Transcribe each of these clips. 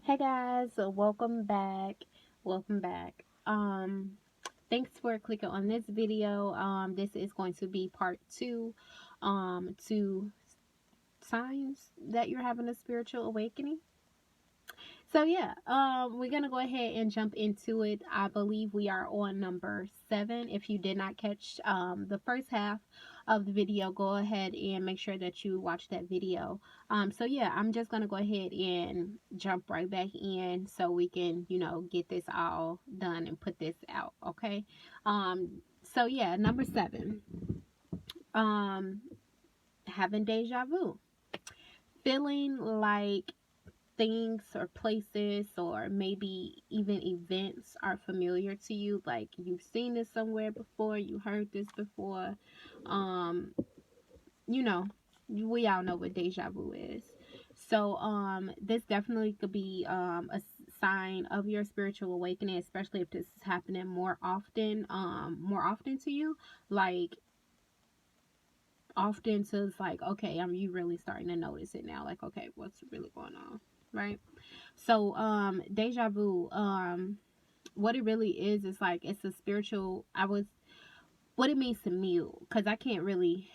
Hey guys, welcome back. Welcome back. Thanks for clicking on this video. This is going to be part two, to signs that you're having a spiritual awakening. So yeah, we're gonna go ahead and jump into it. I believe we are on number 7. If you did not catch the first half of the video, go ahead and make sure that you watch that video. So yeah, I'm just gonna go ahead and jump right back in so we can, get this all done and put this out. Okay. So yeah, number 7. Um, having deja vu, feeling like things or places or maybe even events are familiar to you, like you've seen this somewhere before, you heard this before. um you know we all know what deja vu is. So this definitely could be a sign of your spiritual awakening, especially if this is happening more often to you, like often. So it's like, okay, you really starting to notice it now, like, okay, what's really going on, right? So, deja vu, what it really is like, it's a spiritual, what it means to me, because I can't really,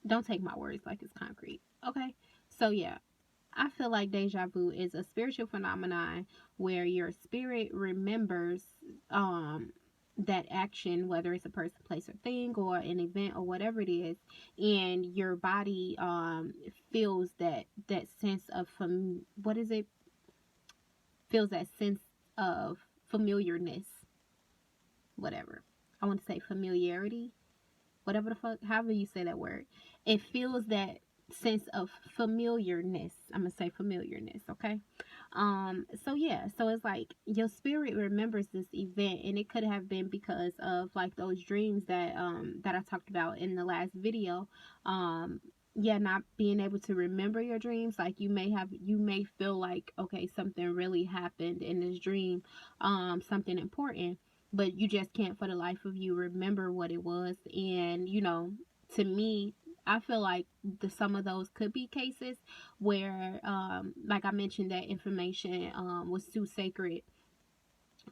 don't take my words like it's concrete. Okay. So, yeah, I feel like deja vu is a spiritual phenomenon where your spirit remembers, that action, whether it's a person, place, or thing, or an event, or whatever it is, and your body feels that sense of what is it? Feels that sense of familiarness, whatever. I want to say familiarity, whatever the fuck, however you say that word. It feels that sense of familiarness. I'm gonna say familiarness, okay? So yeah, so it's like your spirit remembers this event, and it could have been because of like those dreams that I talked about in the last video. Yeah, not being able to remember your dreams, like you may feel like, okay, something really happened in this dream, something important, but you just can't for the life of you remember what it was. And to me, I feel like some of those could be cases where, like I mentioned, that information was too sacred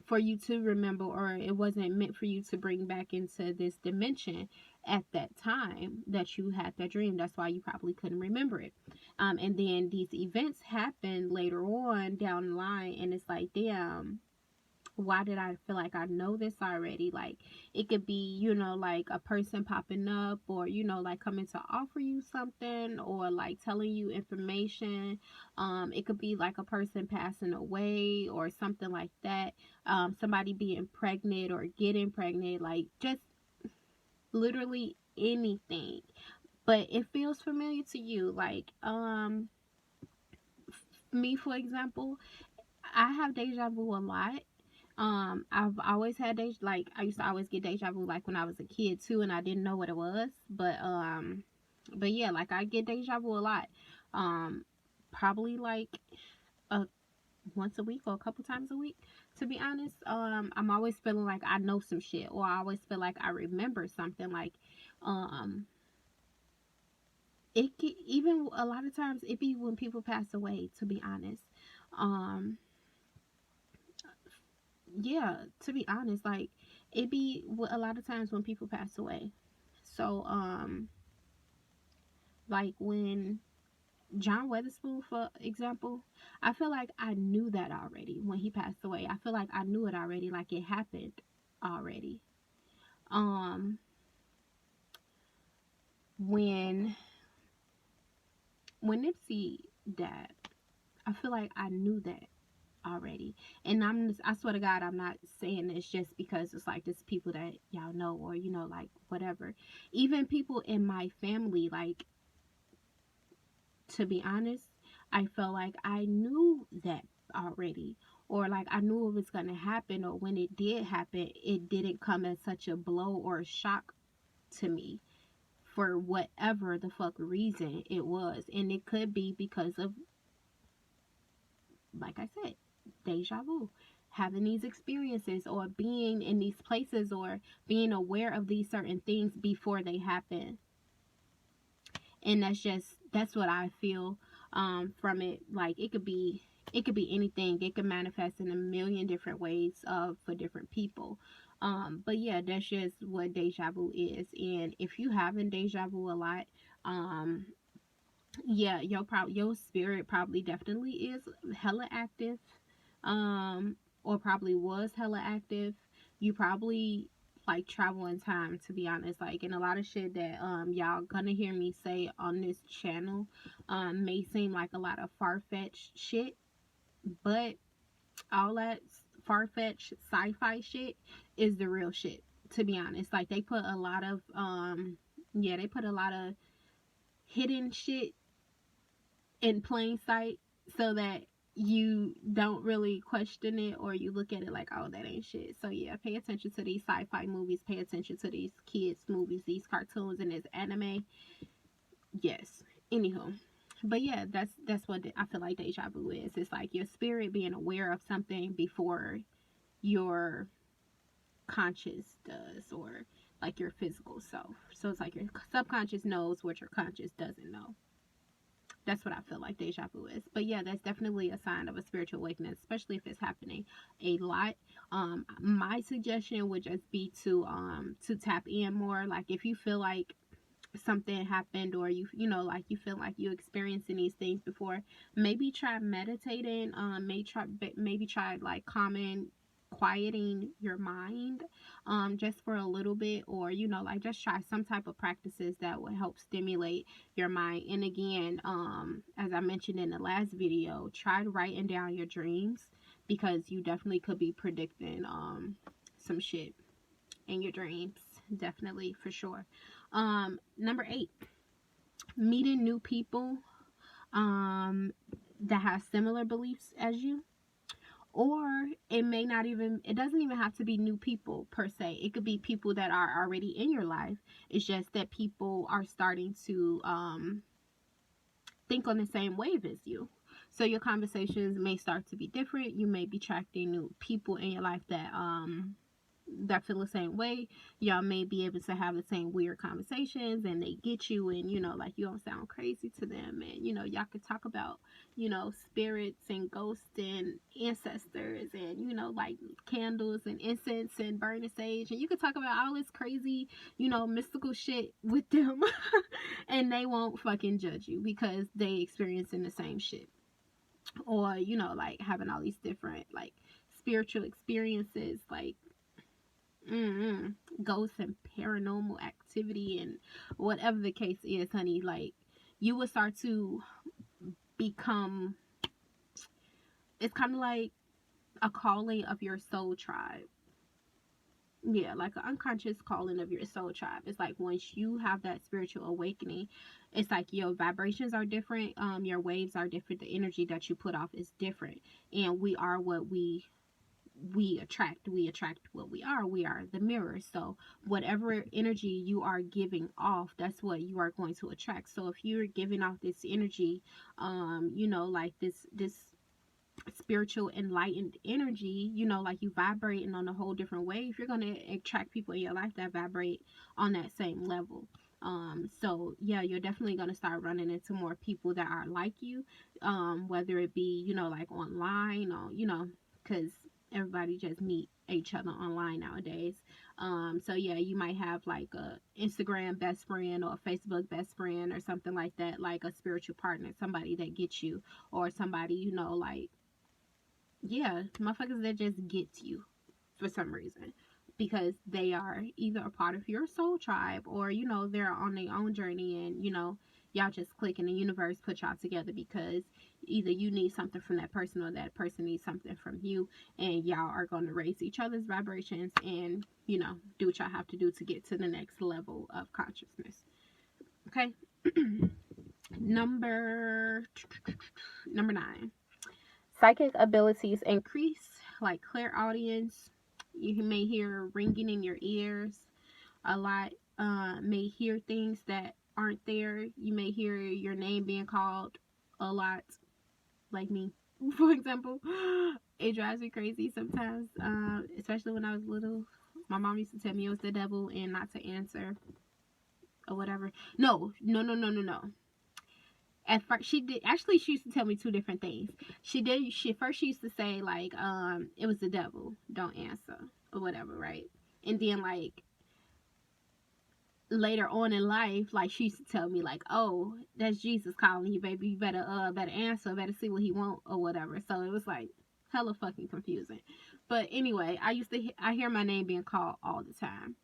for you to remember, or it wasn't meant for you to bring back into this dimension at that time that you had that dream. That's why you probably couldn't remember it. And then these events happen later on down the line, and it's like, damn, why did I feel like I know this already? Like, it could be, like a person popping up, or, like coming to offer you something, or like telling you information. It could be like a person passing away or something like that. Somebody being pregnant or getting pregnant, like just literally anything. But it feels familiar to you. Like, me, for example, I have deja vu a lot. I've always had I used to always get deja vu like when I was a kid too, and I didn't know what it was. But yeah, like I get deja vu a lot. Um, Probably like a once a week or a couple times a week, to be honest. I'm always feeling like I know some shit, or I always feel like I remember something. Like, um, even a lot of times it be when people pass away. To be honest, um, yeah, to be honest, like it be a lot of times when people pass away. So like when John Weatherspoon, for example, I feel like I knew that already when he passed away. I feel like I knew it already, like it happened already. um when Nipsey died, I feel like I knew that already. And I swear to God, I'm not saying this just because it's like this people that y'all know, or like whatever. Even people in my family, like, to be honest, I felt like I knew that already, or like I knew it was gonna happen, or when it did happen, it didn't come as such a blow or a shock to me for whatever the fuck reason it was. And it could be because of, like I said, deja vu, having these experiences, or being in these places, or being aware of these certain things before they happen. And that's what I feel. from it. Like it could be anything. It could manifest in a million different ways for different people. But yeah, that's just what deja vu is. And if you having deja vu a lot, um, yeah, your spirit probably definitely is hella active, or probably was hella active. You probably like travel in time, to be honest. Like, and a lot of shit that y'all gonna hear me say on this channel may seem like a lot of far-fetched shit, but all that far-fetched sci-fi shit is the real shit, to be honest. Like, they put a lot of yeah, they put a lot of hidden shit in plain sight so that you don't really question it, or you look at it like, oh, that ain't shit. So yeah, pay attention to these sci-fi movies, pay attention to these kids movies, these cartoons, and this anime. Yes. Anywho, but yeah, that's what I feel like deja vu is. It's like your spirit being aware of something before your conscious does, or like your physical self. So it's like your subconscious knows what your conscious doesn't know. That's what I feel like deja vu is. But yeah, that's definitely a sign of a spiritual awakening, especially if it's happening a lot. My suggestion would just be to tap in more. Like, if you feel like something happened, or you know, like, you feel like you experiencing these things before, maybe try meditating. Maybe try like calming, quieting your mind, just for a little bit, or you know, like, just try some type of practices that will help stimulate your mind. And again, as I mentioned in the last video, try writing down your dreams, because you definitely could be predicting some shit in your dreams. Definitely, for sure. Number 8, meeting new people that have similar beliefs as you. Or it doesn't even have to be new people per se. It could be people that are already in your life. It's just that people are starting to think on the same wave as you. So your conversations may start to be different. You may be attracting new people in your life that feel the same way. Y'all may be able to have the same weird conversations, and they get you, and you know, like, you don't sound crazy to them, and you know, y'all could talk about, you know, spirits and ghosts and ancestors, and you know, like, candles and incense and burning sage, and you could talk about all this crazy, you know, mystical shit with them and they won't fucking judge you, because they experiencing the same shit. Or, you know, like, having all these different, like, spiritual experiences, like, ghosts and paranormal activity and whatever the case is, honey. Like, you will start to become, it's kind of like a calling of your soul tribe. Yeah, like an unconscious calling of your soul tribe. It's like, once you have that spiritual awakening, it's like your vibrations are different, your waves are different, the energy that you put off is different, and we are what we attract what we are the mirror. So whatever energy you are giving off, that's what you are going to attract. So if you're giving off this energy, you know, like this spiritual enlightened energy, you know, like, you vibrating on a whole different wave, you're going to attract people in your life that vibrate on that same level. So yeah, you're definitely going to start running into more people that are like you, whether it be, you know, like, online, or you know, because everybody just meet each other online nowadays. So yeah, you might have like a Instagram best friend, or a Facebook best friend, or something like that, like a spiritual partner, somebody that gets you, or somebody, you know, like, yeah, motherfuckers that just get you for some reason, because they are either a part of your soul tribe, or you know, they're on their own journey, and you know, y'all just click, and the universe put y'all together, because either you need something from that person, or that person needs something from you, and y'all are going to raise each other's vibrations, and you know, do what y'all have to do to get to the next level of consciousness. Okay. number 9, psychic abilities increase, like clairaudience. You may hear ringing in your ears a lot. May hear things that aren't there. You may hear your name being called a lot, like me, for example. It drives me crazy sometimes, especially when I was little. My mom used to tell me it was the devil and not to answer or whatever. No. At first, she did actually. She used to tell me two different things. She used to say like, it was the devil. Don't answer or whatever, right? And then like later on in life, like she used to tell me like, oh, that's Jesus calling you, baby. You better answer, better see what he want or whatever. So it was like hella fucking confusing. But anyway, I hear my name being called all the time.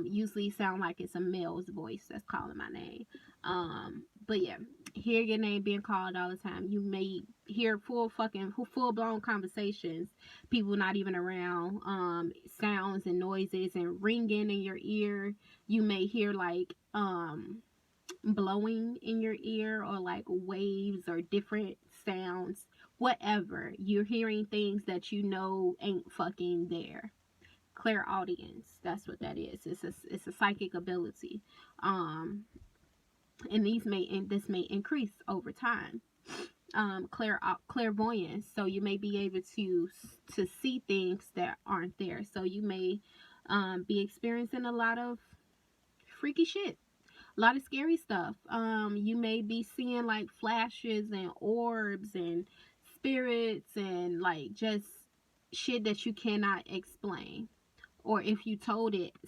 Usually sound like it's a male's voice that's calling my name. But yeah, hear your name being called all the time. You may hear full blown conversations, people not even around, sounds and noises and ringing in your ear. You may hear like blowing in your ear or like waves or different sounds. Whatever, you're hearing things that you know ain't fucking there. Clairaudience, that's what that is. It's a psychic ability. And this may increase over time. Clairvoyance, so you may be able to see things that aren't there. So you may be experiencing a lot of freaky shit, a lot of scary stuff. You may be seeing like flashes and orbs and spirits and like just shit that you cannot explain. Or if you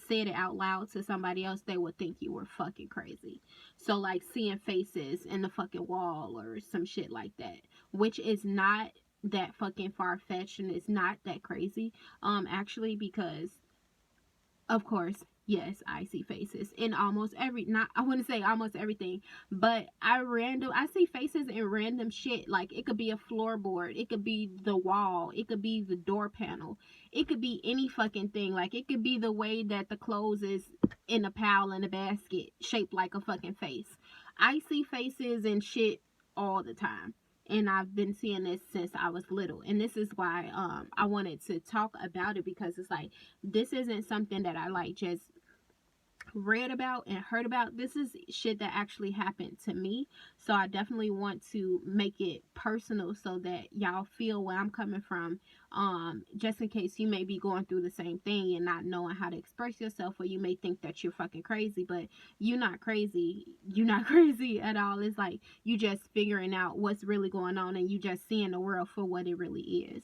said it out loud to somebody else, they would think you were fucking crazy. So like seeing faces in the fucking wall or some shit like that, which is not that fucking far-fetched and it's not that crazy. Actually, because of course, yes, I see faces in almost not I wouldn't say almost everything, but I see faces in random shit. Like it could be a floorboard, it could be the wall, it could be the door panel, it could be any fucking thing. Like it could be the way that the clothes is in a pile in a basket shaped like a fucking face. I see faces and shit all the time. And I've been seeing this since I was little. And this is why I wanted to talk about it, because it's like, this isn't something that I like just read about and heard about. This is shit that actually happened to me. So I definitely want to make it personal so that y'all feel where I'm coming from. Just in case you may be going through the same thing and not knowing how to express yourself, or you may think that you're fucking crazy, but you're not crazy. You're not crazy at all. It's like you just figuring out what's really going on, and you just seeing the world for what it really is.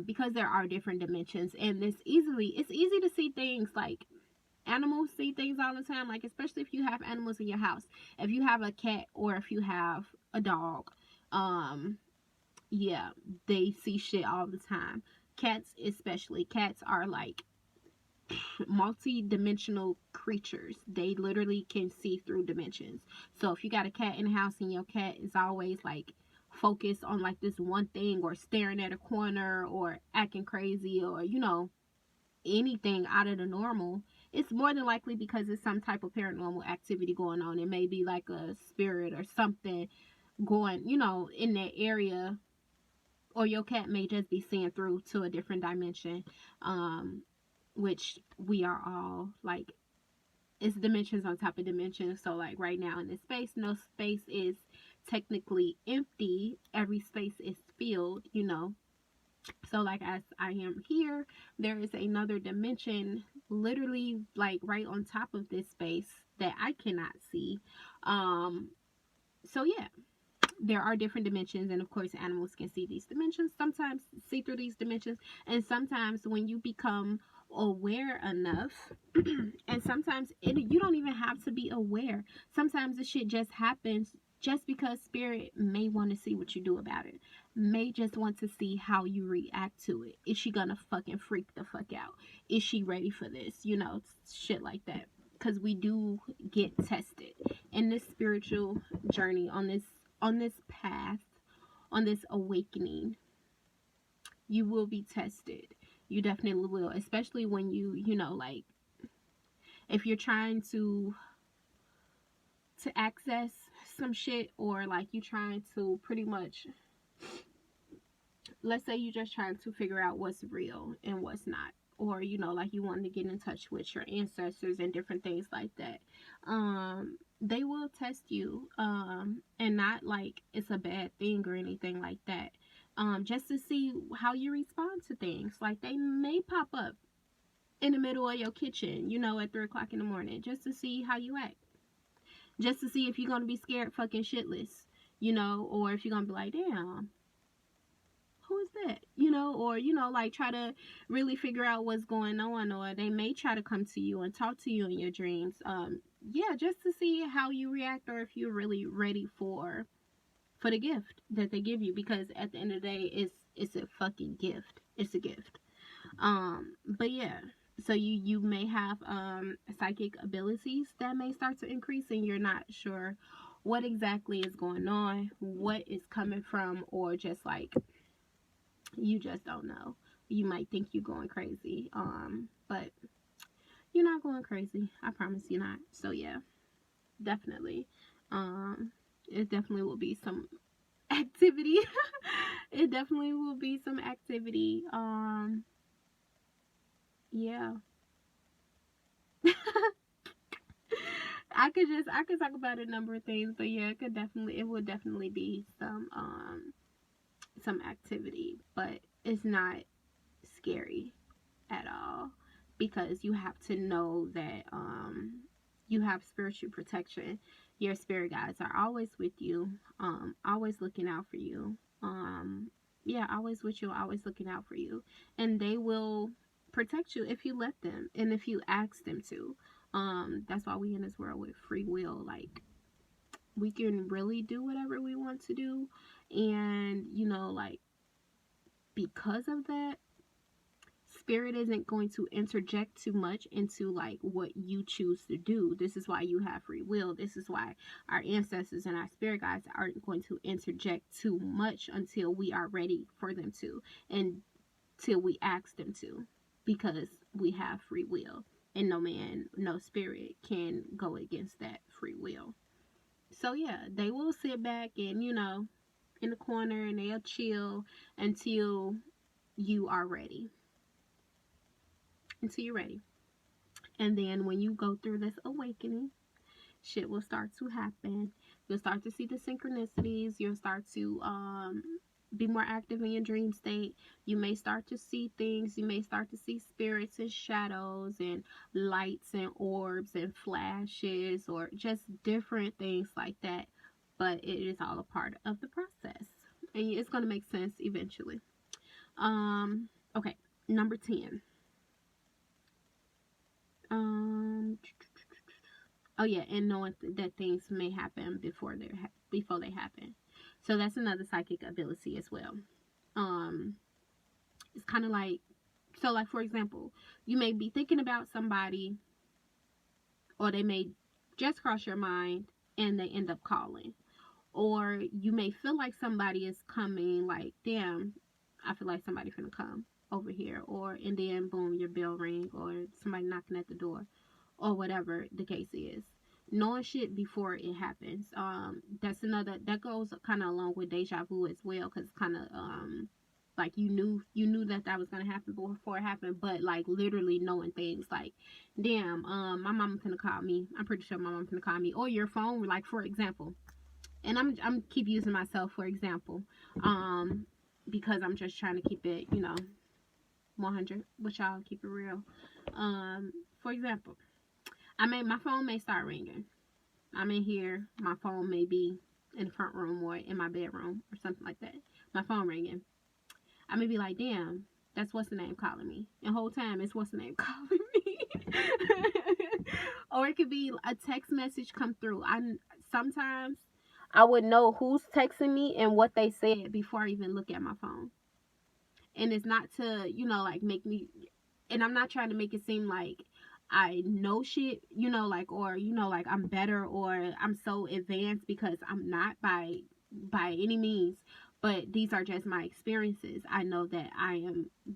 Because there are different dimensions, and it's easy to see things. Like animals see things all the time, like especially if you have animals in your house. If you have a cat or if you have a dog, yeah, they see shit all the time. Cats especially. Cats are like multi-dimensional creatures. They literally can see through dimensions. So if you got a cat in the house and your cat is always like focused on like this one thing, or staring at a corner, or acting crazy, or anything out of the normal, it's more than likely because it's some type of paranormal activity going on. It may be like a spirit or something going, in that area. Or your cat may just be seeing through to a different dimension, which we are all like, it's dimensions on top of dimensions. So like right now in this space, no space is technically empty. Every space is filled, So like as I am here, there is another dimension literally like right on top of this space that I cannot see. So yeah, there are different dimensions, and of course animals can see these dimensions, sometimes see through these dimensions, and sometimes when you become aware enough and sometimes you don't even have to be aware. Sometimes the shit just happens just because spirit may want to see what you do about it, may just want to see how you react to it. Is she gonna fucking freak the fuck out? Is she ready for this? Shit like that. Because we do get tested in this spiritual journey, on this path, on this awakening. You will be tested. You definitely will, especially when like if you're trying to access some shit, or like you trying to pretty much, let's say you're just trying to figure out what's real and what's not, or like you want to get in touch with your ancestors and different things like that. They will test you, and not like it's a bad thing or anything like that, just to see how you respond to things. Like they may pop up in the middle of your kitchen, at 3 o'clock in the morning, just to see how you act, just to see if you're gonna be scared fucking shitless, or if you're gonna be like, damn, who is that? Or, like try to really figure out what's going on, or they may try to come to you and talk to you in your dreams. Yeah, just to see how you react, or if you're really ready for the gift that they give you, because at the end of the day, it's a fucking gift. It's a gift. But yeah, so you may have psychic abilities that may start to increase, and you're not sure what exactly is going on, what is coming from, or just like you just don't know. You might think you're going crazy, but you're not going crazy. I promise you're not. So yeah, definitely. It definitely will be some activity. It definitely will be some activity. Yeah. I could talk about a number of things, but yeah, it would definitely be some activity, but it's not scary at all, because you have to know that you have spiritual protection. Your spirit guides are always with you, always looking out for you. Yeah, always with you, always looking out for you, and they will protect you if you let them and if you ask them to. That's why we in this world with free will. Like, we can really do whatever we want to do, and like, because of that, spirit isn't going to interject too much into like what you choose to do. This is why you have free will. This is why our ancestors and our spirit guides aren't going to interject too much until we are ready for them to, and till we ask them to, because we have free will, and no man, no spirit can go against that free will. So yeah, they will sit back and in the corner, and they'll chill until you are ready. Until you're ready. And then when you go through this awakening, shit will start to happen. You'll start to see the synchronicities. You'll start to be more active in your dream state. You may start to see things. You may start to see spirits and shadows and lights and orbs and flashes, or just different things like that. But it is all a part of the process, and it's going to make sense eventually. Okay, number 10. Um, oh yeah, and knowing that things may happen before they happen. So that's another psychic ability as well. Um, it's kind of like, so like, for example, you may be thinking about somebody, or they may just cross your mind and they end up calling. Or you may feel like somebody is coming, like, damn, I feel like somebody finna come over here. Or, and then boom, your bell ring, or somebody knocking at the door, or whatever the case is. Knowing shit before it happens. That's another, that goes kind of along with deja vu as well, because kind of like, you knew that was gonna happen before it happened, but like literally knowing things like, damn, my mama finna call me. I'm pretty sure my mama finna call me. Or your phone, like, for example, and I'm keep using myself for example, because I'm just trying to keep it 100 with y'all, keep it real. For example, my phone may start ringing. I'm in here, my phone may be in the front room or in my bedroom or something like that. My phone ringing. I may be like, damn, that's what's the name calling me. And the whole time it's what's the name calling me. Or it could be a text message come through. Sometimes I would know who's texting me and what they said before I even look at my phone. And it's not to, like, make me, and I'm not trying to make it seem like I know shit, like, or, like I'm better or I'm so advanced, because I'm not by any means. But these are just my experiences. I know that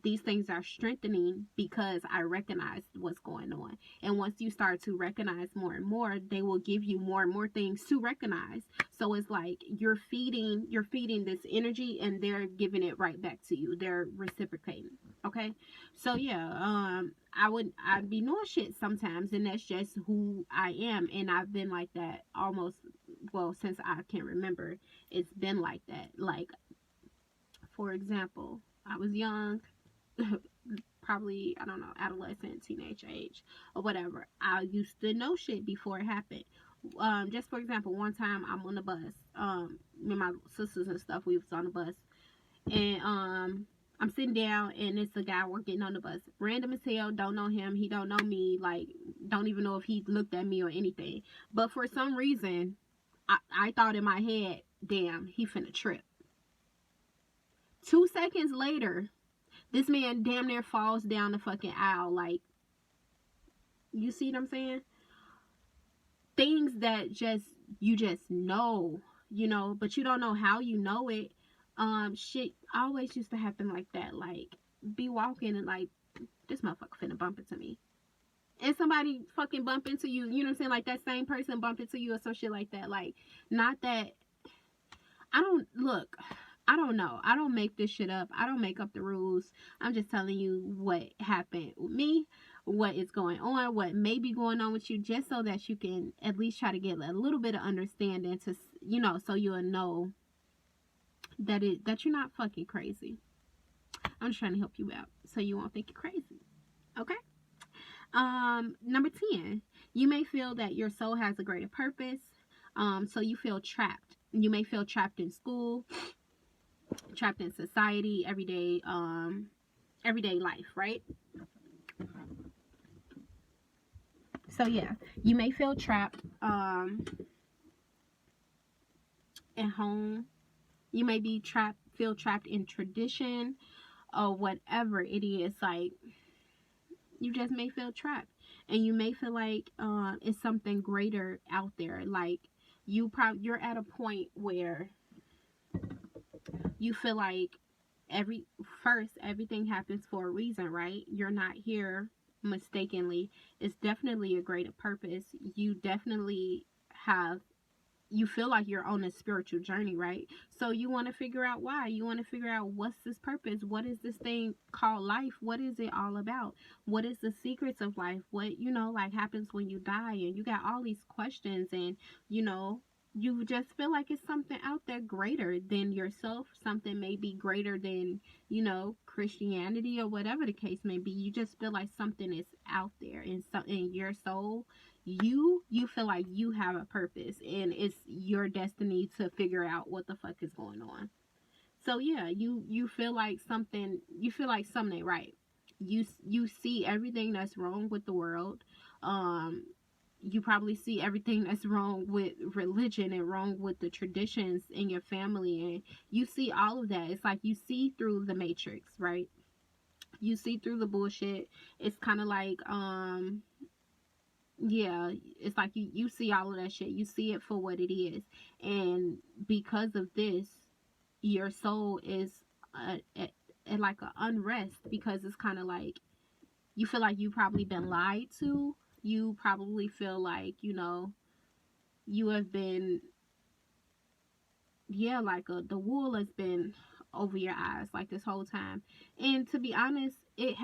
these things are strengthening because I recognize what's going on. And once you start to recognize more and more, they will give you more and more things to recognize. So it's like you're feeding this energy, and they're giving it right back to you. They're reciprocating. Okay. So yeah, I'd be knowing shit sometimes, and that's just who I am. And I've been like that almost, well, since I can remember. It's been like that. Like, for example, I was young, probably, I don't know, adolescent, teenage age, or whatever. I used to know shit before it happened. Just for example, one time I'm on the bus, me and my sisters and stuff, we was on the bus, and I'm sitting down, and it's a guy working on the bus, random as hell, don't know him, he don't know me, like, don't even know if he looked at me or anything, but for some reason, I thought in my head, damn, he finna trip. 2 seconds later, this man damn near falls down the fucking aisle. Like, you see what I'm saying? Things that you just know, but you don't know how you know it. Shit always used to happen like that. Like, be walking and like, this motherfucker finna bump into me. And somebody fucking bump into you, you know what I'm saying? Like, that same person bump into you or some shit like that. Like, not that, I don't, look, I don't know. I don't make this shit up. I don't make up the rules. I'm just telling you what happened with me, what is going on, what may be going on with you, just so that you can at least try to get a little bit of understanding to, so you'll know that you're not fucking crazy. I'm just trying to help you out so you won't think you're crazy. Okay? Number 10, you may feel that your soul has a greater purpose. So you feel trapped. You may feel trapped in school, trapped in society, everyday life, right? So yeah, you may feel trapped at home. You may be feel trapped in tradition or whatever it is. Like, you just may feel trapped, and you may feel like it's something greater out there. Like, you're at a point where you feel like everything happens for a reason, right? You're not here mistakenly. It's definitely a greater purpose. You feel like you're on a spiritual journey, right? So you want to figure out why. You want to figure out, what's this purpose? What is this thing called life? What is it all about? What is the secrets of life? What, like, happens when you die? And you got all these questions, and you just feel like it's something out there greater than yourself. Something maybe greater than, Christianity or whatever the case may be. You just feel like something is out there, and so in your soul, you feel like you have a purpose, and it's your destiny to figure out what the fuck is going on. So yeah, you feel like something ain't right. You see everything that's wrong with the world. You probably see everything that's wrong with religion and wrong with the traditions in your family, and you see all of that. It's like you see through the matrix, right? You see through the bullshit. It's kind of like yeah, it's like you see all of that shit. You see it for what it is. And because of this, your soul is at like an unrest, because it's kind of like you feel like you probably been lied to. You probably feel like, you have been, yeah, like the wool has been over your eyes like this whole time. And to be honest, it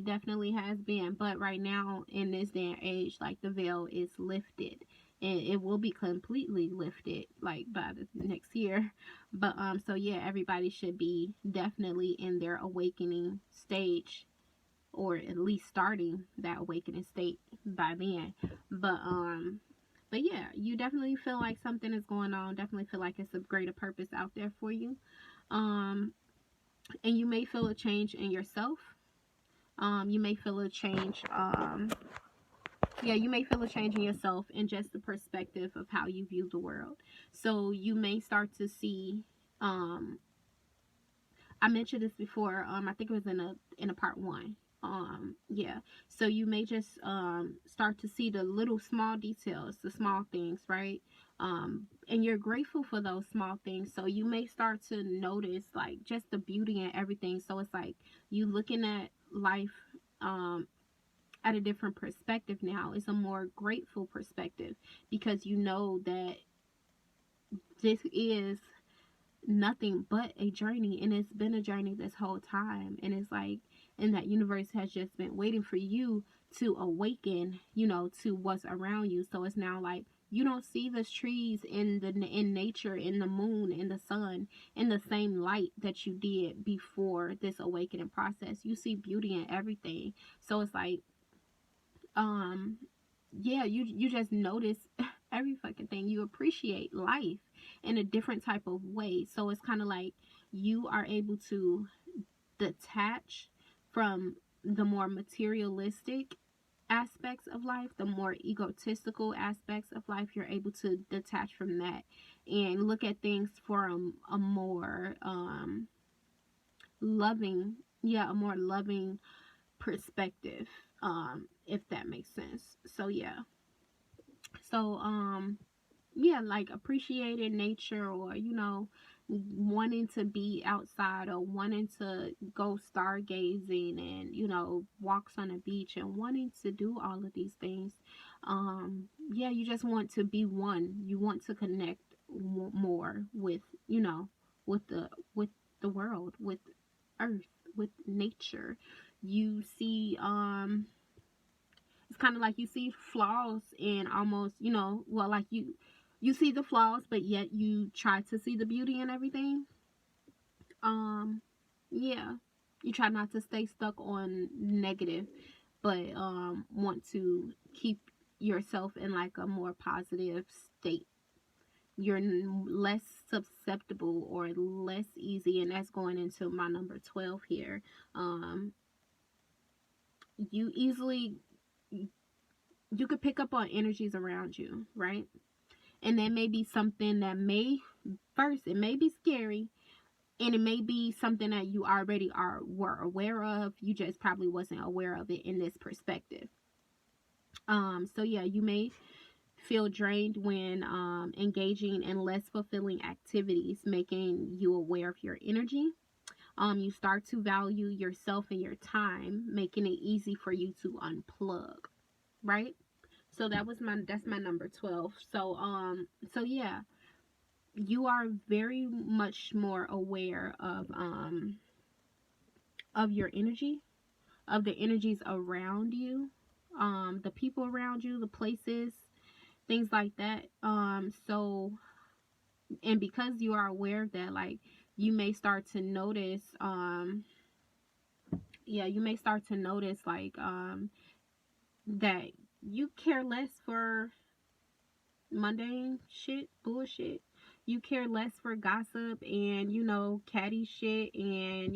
definitely has been, but right now in this day and age, like, the veil is lifted, and it will be completely lifted like by the next year. But so yeah, everybody should be definitely in their awakening stage, or at least starting that awakening state by then. But yeah, you definitely feel like something is going on. Definitely feel like it's a greater purpose out there for you. And you may feel a change in yourself. You may feel a change. You may feel a change in yourself and just the perspective of how you view the world. So you may start to see. I mentioned this before. I think it was in a part 1. So you may just start to see the little small details, the small things, right? And you're grateful for those small things, so you may start to notice, like, just the beauty in everything. So it's like you looking at life at a different perspective now. It's a more grateful perspective, because you know that this is nothing but a journey, and it's been a journey this whole time. And it's like, and that universe has just been waiting for you to awaken, to what's around you. So it's now like, you don't see the trees in nature, in the moon, in the sun, in the same light that you did before this awakening process. You see beauty in everything. So it's like, yeah, you just notice every fucking thing. You appreciate life in a different type of way. So it's kind of like you are able to detach from the more materialistic aspects of life, the more egotistical aspects of life. You're able to detach from that and look at things from a more loving, yeah, a more loving perspective, if that makes sense. So yeah. So yeah, like appreciating nature, or wanting to be outside, or wanting to go stargazing, and walks on a beach, and wanting to do all of these things. Yeah, you just want to be one. You want to connect more with with the world, with earth, with nature. You see, it's kind of like you see flaws in almost, well, like you see the flaws, but yet you try to see the beauty in everything. um yeah, you try not to stay stuck on negative, but want to keep yourself in like a more positive state. You're less susceptible, or less easy, and that's going into my number 12 here. um you easily, you could pick up on energies around you, right? And that may be something that may, first, it may be scary, and it may be something that you already were aware of. You just probably wasn't aware of it in this perspective. So yeah, you may feel drained when engaging in less fulfilling activities, making you aware of your energy. You start to value yourself and your time, making it easy for you to unplug, right? So that's my number 12. So yeah, you are very much more aware of your energy, of the energies around you, the people around you, the places, things like that. So, and because you are aware of that, like, you may start to notice, yeah, you may start to notice, like, that you care less for mundane shit, bullshit. You care less for gossip and, catty shit, and,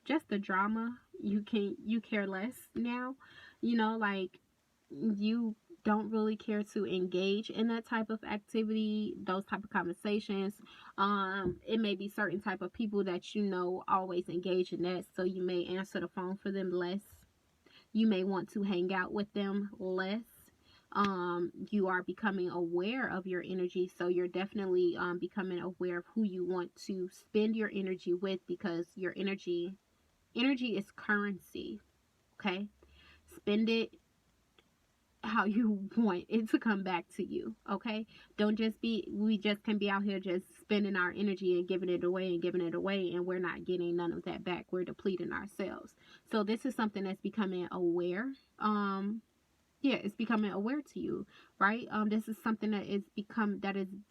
just the drama. You care less now. Like, you don't really care to engage in that type of activity, those type of conversations. It may be certain type of people that always engage in that, so you may answer the phone for them less. You may want to hang out with them less. You are becoming aware of your energy, so you're definitely becoming aware of who you want to spend your energy with, because your energy is currency. Okay, spend it how you want it to come back to you. Okay, don't just be, we just can be out here just spending our energy and giving it away and giving it away, and we're not getting none of that back. We're depleting ourselves. So this is something that's becoming aware. Yeah, it's becoming aware to you, right? This is something that is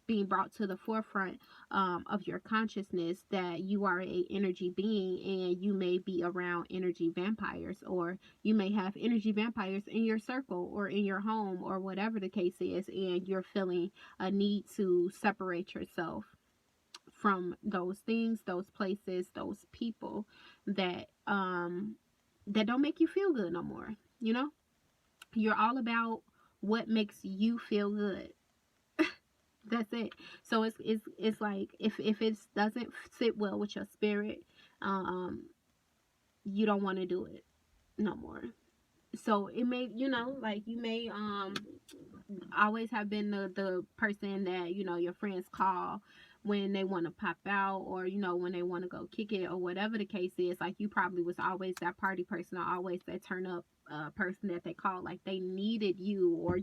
being brought to the forefront of your consciousness, that you are a energy being, and you may be around energy vampires, or you may have energy vampires in your circle or in your home, or whatever the case is, and you're feeling a need to separate yourself from those things, those places, those people that don't make you feel good no more. You're all about what makes you feel good. That's it. So it's like, if it doesn't sit well with your spirit, um you don't want to do it no more. So it may, like, you may always have been the person that your friends call when they want to pop out, or when they want to go kick it, or whatever the case is. Like, you probably was always that party person, or always that turn up person that they call, like they needed you, or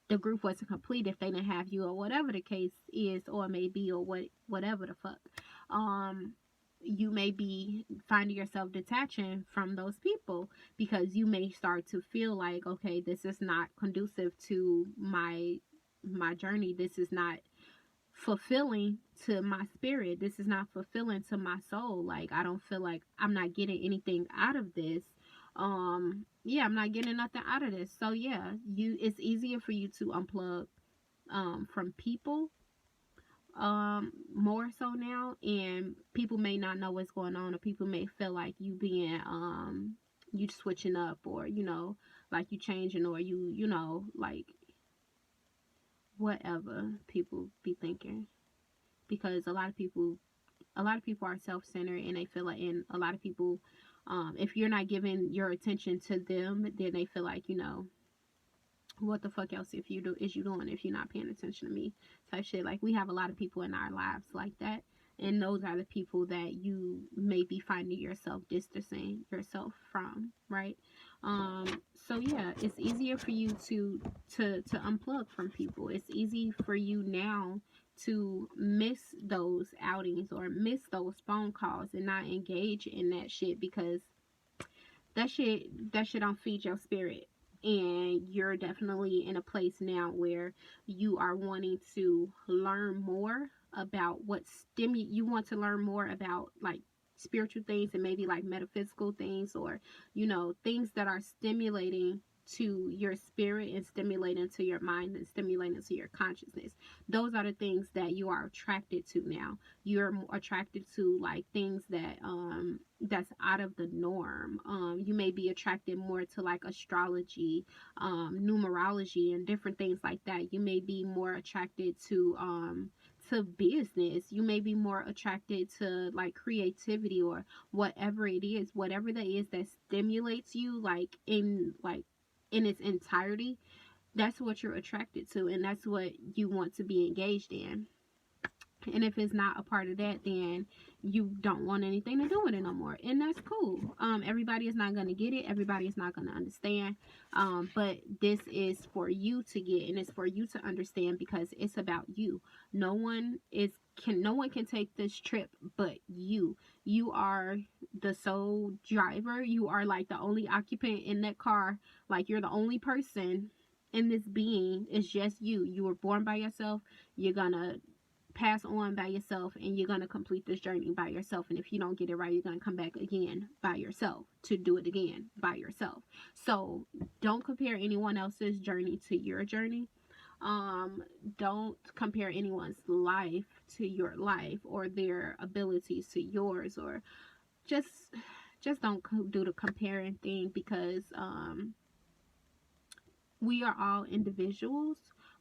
the group wasn't complete if they didn't have you, or whatever the case is, or maybe, or whatever the fuck. You may be finding yourself detaching from those people, because you may start to feel like, okay, this is not conducive to my journey. This is not fulfilling to my spirit. This is not fulfilling to my soul. Like, I don't feel like I'm not getting anything out of this. Yeah, I'm not getting nothing out of this. So yeah, it's easier for you to unplug from people more so now, and people may not know what's going on, or people may feel like you being you switching up, or like you changing, or like whatever people be thinking, because a lot of people are self-centered, and they feel like, and a lot of people, if you're not giving your attention to them, then they feel like, what the fuck else if you do is you doing if you're not paying attention to me, type shit. Like, we have a lot of people in our lives like that, and those are the people that you may be finding yourself distancing yourself from, right? So yeah, it's easier for you to unplug from people. It's easy for you now to miss those outings or miss those phone calls and not engage in that shit, because that shit don't feed your spirit. And you're definitely in a place now where you are wanting to learn more about you want to learn more about, like, spiritual things, and maybe like metaphysical things, or things that are stimulating to your spirit, and stimulating to your mind, and stimulating to your consciousness. Those are the things that you are attracted to now. You're attracted to, like, things that's out of the norm. You may be attracted more to, like, astrology, numerology, and different things like that. You may be more attracted to business. You may be more attracted to, like, creativity, or whatever that is that stimulates you, in its entirety. That's what you're attracted to, and that's what you want to be engaged in. And if it's not a part of that, then you don't want anything to do with it no more, and that's cool. Everybody is not going to get it, everybody is not going to understand, but this is for you to get, and it's for you to understand, because it's about you. No one can take this trip but you are the sole driver. You are, like, the only occupant in that car. Like, you're the only person in this being. It's just you were born by yourself. You're gonna pass on by yourself, and you're going to complete this journey by yourself. And if you don't get it right, you're going to come back again by yourself to do it again by yourself. So don't compare anyone else's journey to your journey. Don't compare anyone's life to your life, or their abilities to yours, or just don't do the comparing thing, because we are all individuals,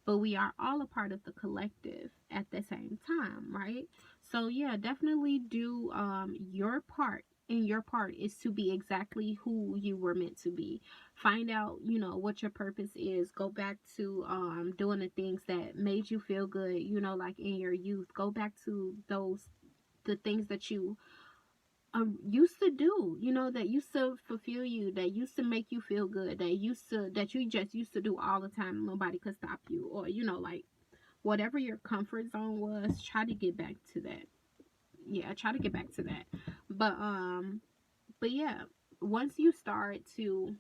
but we are all a part of the collective at the same time, right? So yeah, definitely do your part. And your part is to be exactly who you were meant to be. Find out, what your purpose is. Go back to doing the things that made you feel good, like in your youth. Go back to the things that you used to do, that used to fulfill you, that used to make you feel good, that you just used to do all the time. Nobody could stop you, or like, whatever your comfort zone was. Try to get back to that. Yeah, try to get back to that. But yeah, once you start to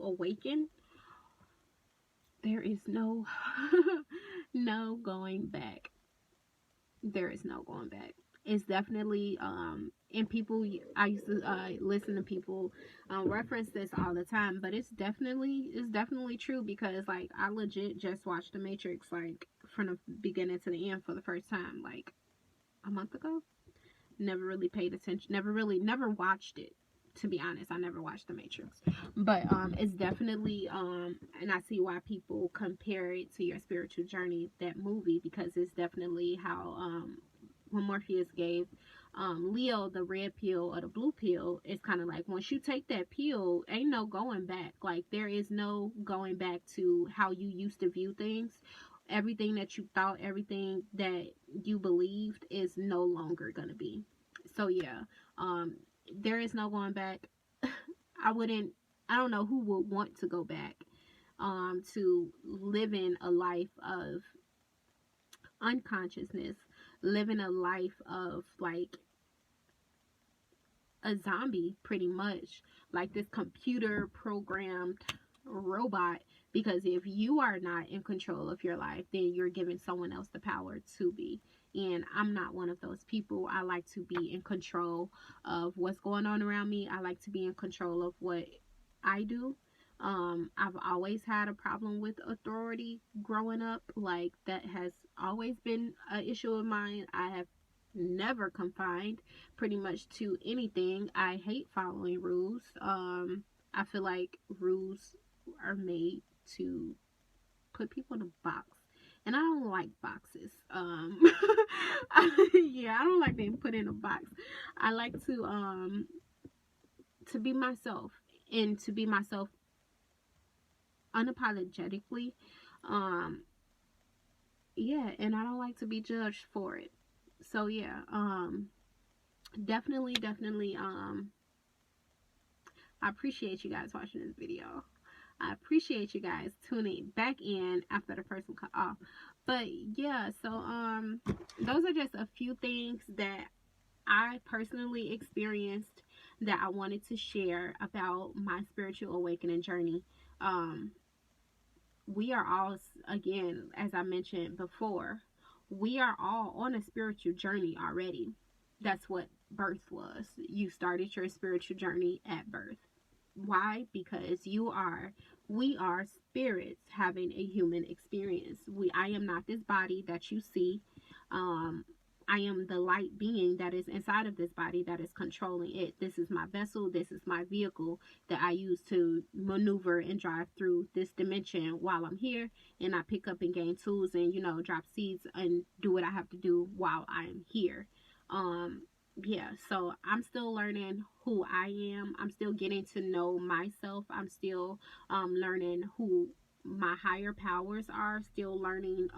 awaken, there is no no going back. There is no going back. It's definitely and people, I used to listen to people reference this all the time, but it's definitely true, because, like, I legit just watched The Matrix, like, from the beginning to the end for the first time, like, a month ago. Never really paid attention, never watched it, to be honest. I never watched The Matrix, but it's definitely and I see why people compare it to your spiritual journey, that movie, because it's definitely how when Morpheus gave Leo the red pill or the blue pill, it's kind of like, once you take that pill, ain't no going back. Like, there is no going back to how you used to view things. Everything that you thought, everything that you believed, is no longer gonna be. So yeah, there is no going back. I don't know who would want to go back to living a life of unconsciousness, living a life of, like, a zombie, pretty much, like this computer programmed robot. Because if you are not in control of your life, then you're giving someone else the power to be. And I'm not one of those people. I like to be in control of what's going on around me. I like to be in control of what I do. I've always had a problem with authority growing up. Like, that has always been an issue of mine. I have never confined pretty much to anything. I hate following rules. I feel like rules are made to put people in a box. And I don't like boxes. Yeah, I don't like being put in a box. I like to be myself, and to be myself unapologetically. Um, yeah, and I don't like to be judged for it. So yeah, definitely, I appreciate you guys watching this video. I appreciate you guys tuning back in after the person cut off. But yeah, so those are just a few things that I personally experienced that I wanted to share about my spiritual awakening journey. Um, we are all, again, as I mentioned before, we are all on a spiritual journey already. That's what birth was. You started your spiritual journey at birth. Why? Because we are spirits having a human experience. I am not this body that you see. Um, I am the light being that is inside of this body that is controlling it. This is my vessel. This is my vehicle that I use to maneuver and drive through this dimension while I'm here. And I pick up and gain tools and, drop seeds and do what I have to do while I'm here. Yeah, so I'm still learning who I am. I'm still getting to know myself. I'm still learning who my higher powers are. Still learning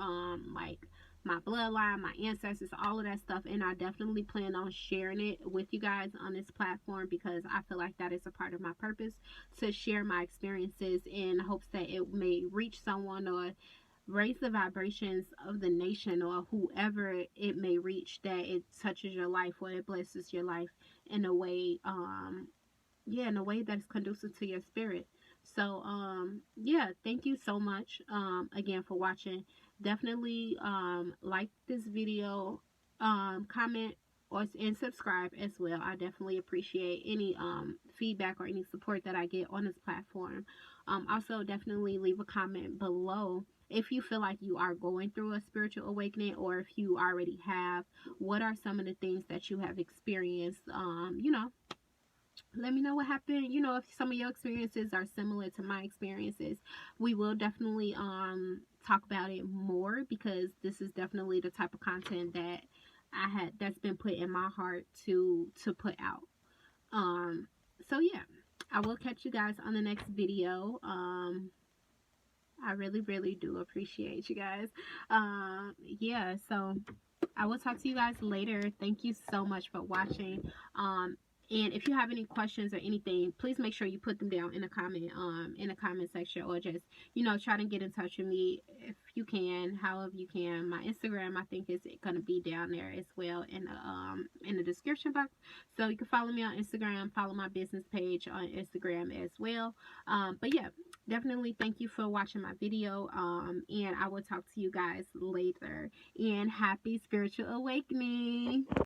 like my bloodline, my ancestors, all of that stuff. And I definitely plan on sharing it with you guys on this platform, because I feel like that is a part of my purpose, to share my experiences in hopes that it may reach someone, or raise the vibrations of the nation, or whoever it may reach, that it touches your life, or it blesses your life in a way, yeah, in a way that's conducive to your spirit. So yeah, thank you so much again for watching. Definitely like this video, comment, and subscribe as well. I definitely appreciate any feedback or any support that I get on this platform. Also, definitely leave a comment below if you feel like you are going through a spiritual awakening, or if you already have. What are some of the things that you have experienced? Let me know what happened. If some of your experiences are similar to my experiences, we will definitely talk about it more, because this is definitely the type of content that that's been put in my heart to put out. So yeah, I will catch you guys on the next video. I really do appreciate you guys. Yeah, so I will talk to you guys later. Thank you so much for watching. And if you have any questions or anything, please make sure you put them down in the comment section, or just, try to get in touch with me if you can, however you can. My Instagram, I think, is gonna be down there as well in the description box. So you can follow me on Instagram, follow my business page on Instagram as well. But yeah, definitely thank you for watching my video. And I will talk to you guys later. And happy spiritual awakening.